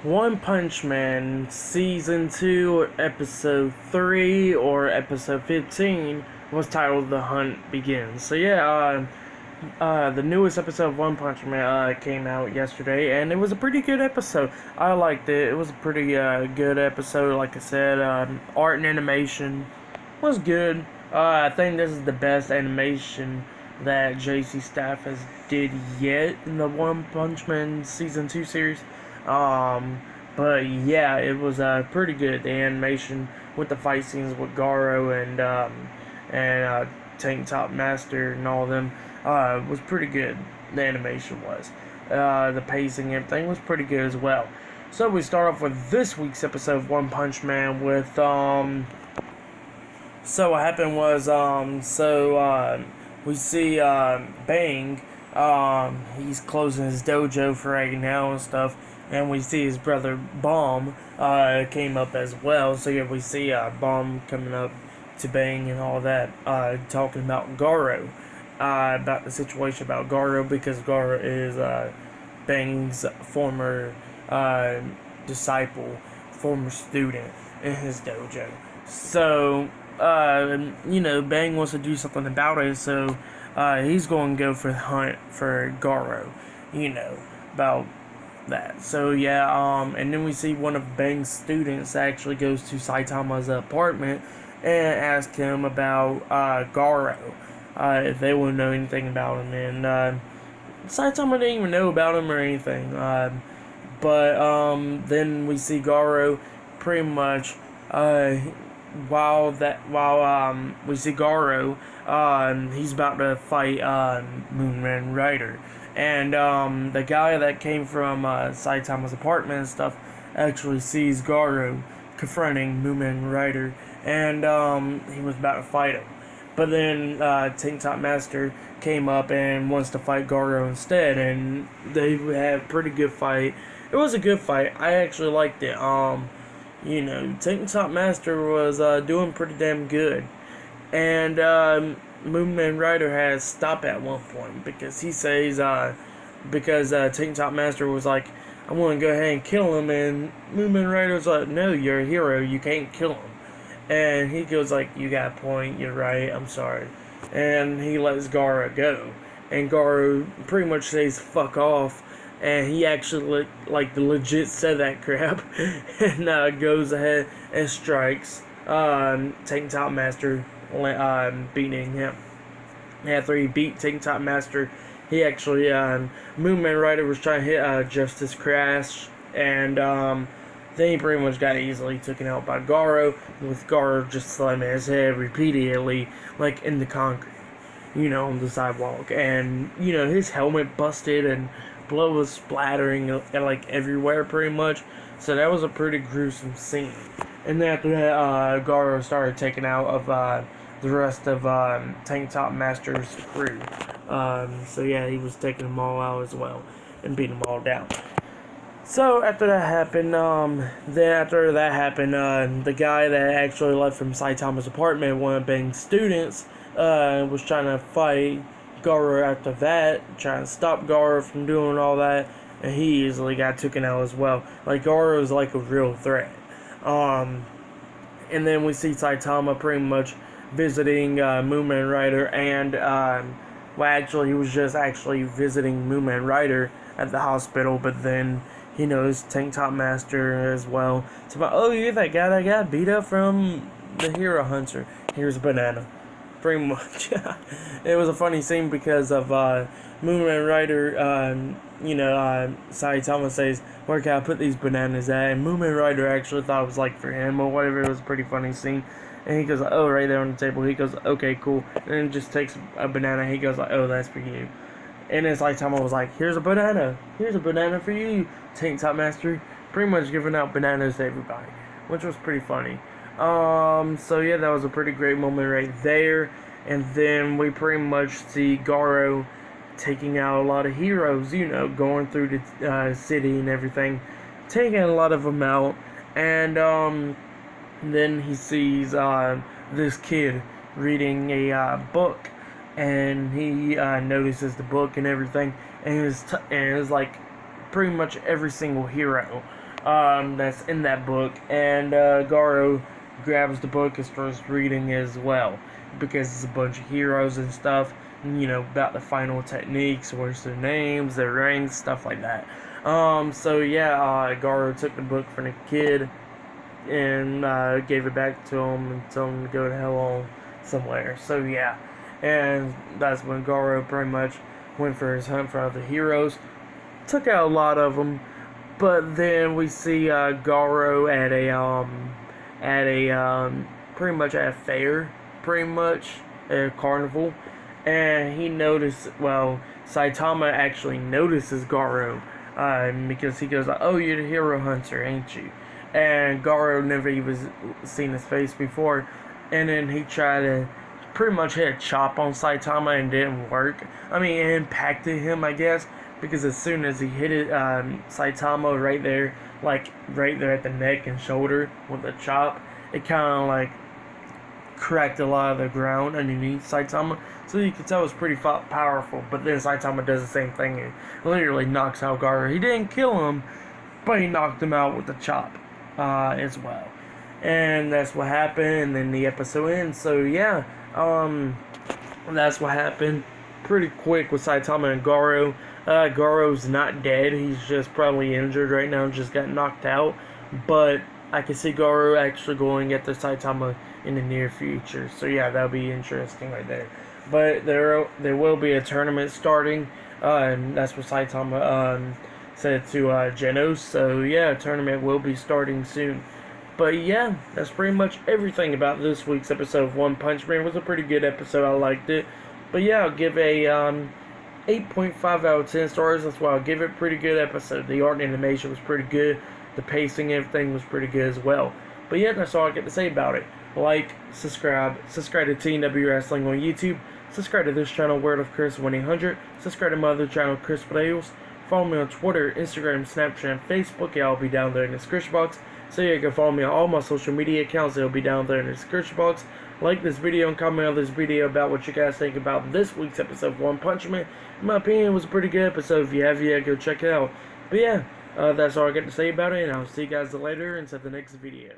One Punch Man Season 2, Episode 3, or Episode 15, was titled The Hunt Begins. So yeah, the newest episode of One Punch Man came out yesterday, and it was a pretty good episode. I liked it. It was a pretty good episode, like I said. Art and animation was good. I think this is the best animation that JC Staff has did yet in the One Punch Man Season 2 series. But yeah, it was pretty good. The animation with the fight scenes with Garou and Tank Top Master and all of them was pretty good. The animation was. The pacing and everything was pretty good as well. So we start off with this week's episode of One Punch Man with so what happened was we see Bang. He's closing his dojo for right now and stuff. And we see his brother Bomb came up as well. So yeah, we see Bomb coming up to Bang and all that, talking about Garou, about the situation about Garou, because Garou is Bang's former disciple, former student in his dojo. So Bang wants to do something about it. So he's going to go for the hunt for Garou. About that. So yeah, and then we see one of Bang's students actually goes to Saitama's apartment and asks him about Garou, if they would know anything about him. And Saitama didn't even know about him or anything. But then we see Garou pretty much while we see Garou, he's about to fight Moonman Rider. And the guy that came from Saitama's apartment and stuff actually sees Garou confronting Moomin Rider, and he was about to fight him. But then Tank Top Master came up and wants to fight Garou instead, and they had a pretty good fight. It was a good fight. I actually liked it. Tank Top Master was doing pretty damn good. And Moonman Rider has stopped at one point because he says, Tank Top Master was like, I want to go ahead and kill him, and Moonman Rider's like, no, you're a hero, you can't kill him. And he goes like, you got a point, you're right, I'm sorry. And he lets Garou go. And Garou pretty much says, fuck off. And he actually, legit said that crap. And goes ahead and strikes Tank Top Master, beating him. After he beat Tank Top Master, he actually, Moonman Rider was trying to hit Justice Crash, and then he pretty much got easily taken out by Garou, with Garou just slamming his head repeatedly, like in the concrete, on the sidewalk. And, his helmet busted and blood was splattering like everywhere pretty much. So that was a pretty gruesome scene. And then after that, Garou started taking out of the rest of Tank Top Master's crew. So yeah, he was taking them all out as well and beating them all down. So after that happened, the guy that actually left from Saitama's apartment, one of Bang's students, was trying to fight Garou after that, trying to stop Garou from doing all that, and he easily got taken out as well. Like, Garou is like a real threat. And then we see Saitama pretty much visiting Moomin Rider, and actually he was just actually visiting Moomin Rider at the hospital, but then he knows Tank Top Master as well. So, oh, you're that guy that got beat up from the Hero Hunter. Here's a banana. Pretty much. It was a funny scene because of Moomin Rider, Saitama says, where can I put these bananas at? And Moomin Rider actually thought it was like for him or whatever. It was a pretty funny scene. And he goes, oh, right there on the table. He goes, okay, cool. And then just takes a banana. He goes like, oh, that's for you. And then Saitama was like, here's a banana. Here's a banana for you, Tank Top Master. Pretty much giving out bananas to everybody, which was pretty funny. So yeah, that was a pretty great moment right there. And then we pretty much see Garou taking out a lot of heroes, going through the city and everything, taking a lot of them out. And then he sees this kid reading a book, and he notices the book and everything, and it's like pretty much every single hero that's in that book, and Garou grabs the book and starts reading as well, because it's a bunch of heroes and stuff, about the final techniques, where's their names, their ranks, stuff like that. So yeah, Garou took the book from the kid and gave it back to him and told him to go to hell on somewhere. So yeah, and that's when Garou pretty much went for his hunt for other heroes, took out a lot of them, but then we see Garou at a pretty much at a fair, pretty much a carnival, and he noticed. Well, Saitama actually notices Garou, because he goes, "Oh, you're the hero hunter, ain't you?" And Garou never even seen his face before, and then he tried to pretty much hit a chop on Saitama and didn't work. I mean, it impacted him, I guess, because as soon as he hit it, Saitama right there at the neck and shoulder with the chop, it kind of like cracked a lot of the ground underneath Saitama, so you could tell it was pretty powerful. But then Saitama does the same thing and literally knocks out Garou. He didn't kill him, but he knocked him out with the chop as well. And that's what happened, and then the episode ends. So yeah, that's what happened pretty quick with Saitama and Garou. Garou's not dead, he's just probably injured right now, just got knocked out. But I can see Garou actually going after Saitama in the near future. So yeah, that'll be interesting right there. But there will be a tournament starting, and that's what Saitama said to Genos. So yeah, a tournament will be starting soon. But yeah, that's pretty much everything about this week's episode of One Punch Man. It was a pretty good episode, I liked it. But yeah, I'll give a 8.5 out of 10 stars. That's why I'll give it a pretty good episode. The art and animation was pretty good. The pacing, everything was pretty good as well. But yeah, that's all I get to say about it. Like, subscribe to TNW Wrestling on YouTube. Subscribe to this channel, Word of Chris 1800. Subscribe to my other channel, Chris Playos. Follow me on Twitter, Instagram, Snapchat, and Facebook. Yeah, I'll be down there in the description box. So yeah, you can follow me on all my social media accounts. They'll be down there in the description box. Like this video and comment on this video about what you guys think about this week's episode of One Punch Man. In my opinion, it was a pretty good episode. If you have yet, go check it out. But yeah, that's all I got to say about it, and I'll see you guys later until the next video.